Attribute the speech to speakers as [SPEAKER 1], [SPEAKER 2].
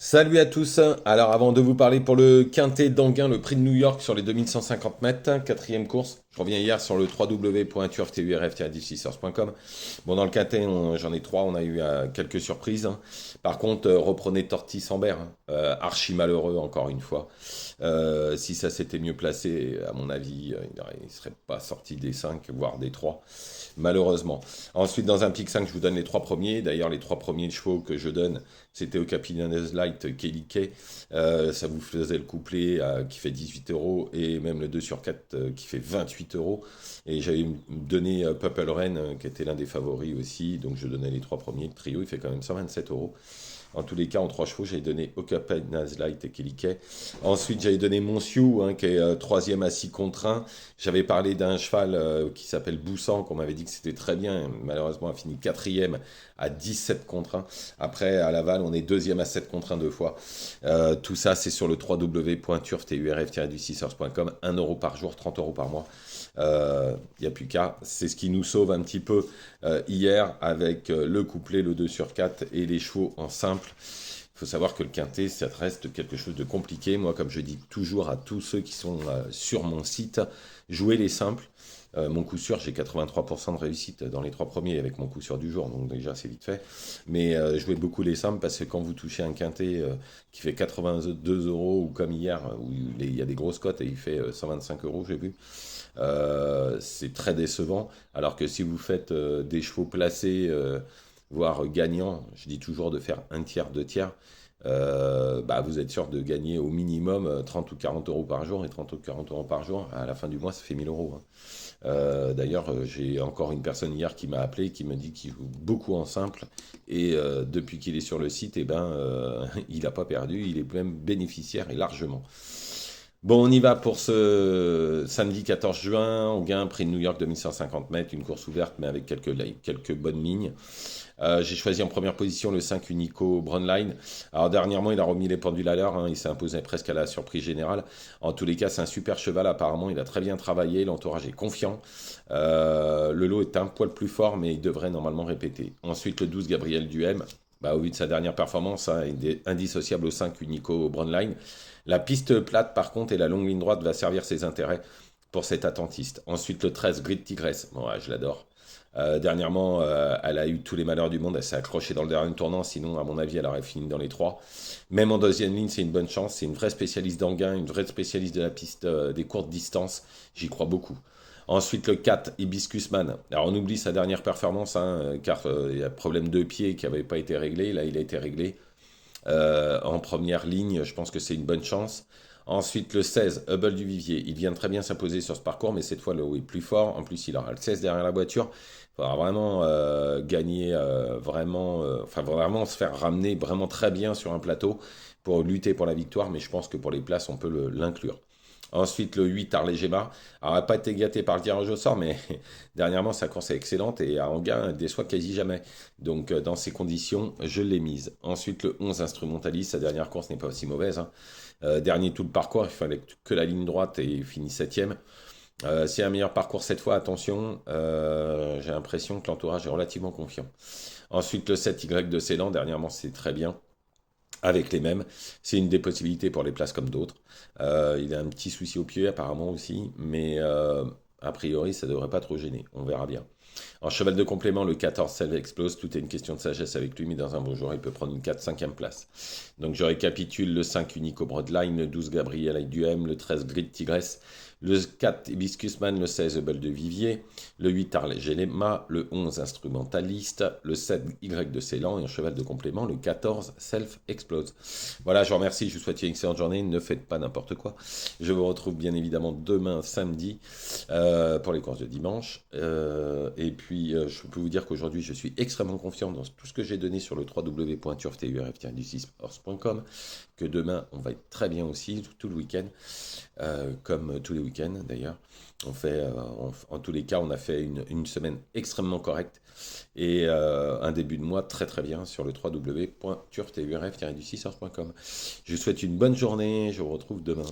[SPEAKER 1] Salut à tous. Alors avant de vous parler pour le Quintet d'Anguin, le prix de New York sur les 2150 mètres, quatrième course. Je reviens hier sur le www.turf-diffusers.com. Bon, dans le Quintet, j'en ai trois, on a eu quelques surprises, hein. Par contre, reprenez Torty-Sambert, hein. Archi malheureux encore une fois. Si ça s'était mieux placé, à mon avis, il ne serait pas sorti des 5, voire des 3, malheureusement. Ensuite, dans un pick 5, je vous donne les trois premiers. D'ailleurs, les trois premiers chevaux que je donne, c'était au Capitane's Light, Kelly Kay. Ça vous faisait le couplet qui fait 18 euros et même le 2 sur 4 qui fait 28 euros. Et j'avais donné Purple Rain qui était l'un des favoris aussi. Donc je donnais les trois premiers. Le trio, il fait quand même 127 euros. En tous les cas, en trois chevaux, j'avais donné Okapet, Nazlight et Kelly. Ensuite, j'avais donné Monsiou, hein, qui est troisième à 6 contre 1. J'avais parlé d'un cheval qui s'appelle Boussan, qu'on m'avait dit que c'était très bien. Malheureusement, a fini quatrième à 17 contre 1. Après, à Laval, on est deuxième à 7 contre 1 deux fois. Tout ça, c'est sur le www.turf-du6ers.com. 1 euro par jour, 30 euros par mois. Il n'y a plus qu'à. C'est ce qui nous sauve un petit peu hier avec le couplet, le 2 sur 4 et les chevaux en simple. Il faut savoir que le quintet, ça reste quelque chose de compliqué. Moi, comme je dis toujours à tous ceux qui sont sur mon site, jouez les simples. Mon coup sûr, j'ai 83% de réussite dans les trois premiers avec mon coup sûr du jour, donc déjà c'est vite fait. Mais jouez beaucoup les simples parce que quand vous touchez un quintet qui fait 82 euros ou comme hier où il y a des grosses cotes et il fait 125 euros, j'ai vu, c'est très décevant. Alors que si vous faites des chevaux placés, voire gagnants, je dis toujours de faire un tiers, deux tiers, bah vous êtes sûr de gagner au minimum 30 ou 40 euros par jour. Et 30 ou 40 euros par jour, à la fin du mois, ça fait 1000 euros, hein. D'ailleurs, j'ai encore une personne hier qui m'a appelé, qui me dit qu'il joue beaucoup en simple. Et depuis qu'il est sur le site, eh ben, il n'a pas perdu, il est même bénéficiaire et largement. Bon, on y va pour ce samedi 14 juin. On gagne un prix de New York 2150 mètres, une course ouverte, mais avec quelques bonnes lignes. J'ai choisi en première position le 5 Unico Brownline. Alors dernièrement, il a remis les pendules à l'heure, hein. Il s'est imposé presque à la surprise générale. En tous les cas, c'est un super cheval apparemment. Il a très bien travaillé, l'entourage est confiant. Le lot est un poil plus fort, mais il devrait normalement répéter. Ensuite, le 12 Gabriel Duhem. Bah, au vu de sa dernière performance, hein, il est indissociable au 5 Unico Brownline. La piste plate, par contre, et la longue ligne droite va servir ses intérêts pour cet attentiste. Ensuite, le 13 Grid Tigress. Bon, ouais, je l'adore. Dernièrement, elle a eu tous les malheurs du monde. Elle s'est accrochée dans le dernier tournant. Sinon, à mon avis, elle aurait fini dans les trois. Même en deuxième ligne, c'est une bonne chance. C'est une vraie spécialiste d'Anguin, une vraie spécialiste de la piste des courtes distances. J'y crois beaucoup. Ensuite, le 4, Hibiscus Man. Alors, on oublie sa dernière performance, hein, car il y a un problème de pied qui n'avait pas été réglé. Là, il a été réglé. En première ligne, je pense que c'est une bonne chance. Ensuite, le 16, Hubble du Vivier. Il vient très bien s'imposer sur ce parcours, mais cette fois, le haut est plus fort. En plus, il aura le 16 derrière la voiture. Il faudra vraiment gagner, enfin vraiment se faire ramener vraiment très bien sur un plateau pour lutter pour la victoire, mais je pense que pour les places, on peut l'inclure. Ensuite, le 8, Arlé Gemma. Alors, elle n'a pas été gâtée par le tirage au sort, mais dernièrement, sa course est excellente et à Anguin, elle déçoit quasi jamais. Donc, dans ces conditions, je l'ai mise. Ensuite, le 11, Instrumentaliste. Sa dernière course n'est pas aussi mauvaise, hein. Dernier tout le parcours, il fallait que la ligne droite et il finit septième. S'il y a un meilleur parcours cette fois, attention, j'ai l'impression que l'entourage est relativement confiant. Ensuite, le 7, Y de Ceylan. Dernièrement, c'est très bien avec les mêmes. C'est une des possibilités pour les places comme d'autres. Il a un petit souci au pied apparemment aussi, mais a priori ça devrait pas trop gêner. On verra bien. En cheval de complément, le 14 Selve Explose, tout est une question de sagesse avec lui, mais dans un beau jour, il peut prendre une 4-5e place. Donc je récapitule le 5 Unico Broadline, le 12 Gabriel avec Duhem, le 13 Grid Tigress, le 4 Hibiscusman, le 16 Hubble de Vivier, le 8 Arlé Gelema, le 11 Instrumentaliste, le 7 Y de Ceylan et en cheval de complément, le 14 Self Explose. Voilà, je vous remercie, je vous souhaite une excellente journée, ne faites pas n'importe quoi. Je vous retrouve bien évidemment demain samedi pour les courses de dimanche. Et puis, je peux vous dire qu'aujourd'hui, je suis extrêmement confiant dans tout ce que j'ai donné sur le www.turf-du6sports.com, que demain, on va être très bien aussi, tout le week-end, comme tous les week-ends d'ailleurs. En tous les cas, on a fait une semaine extrêmement correcte et un début de mois très très bien sur le www.turf-du6sports.com. Je vous souhaite une bonne journée, je vous retrouve demain.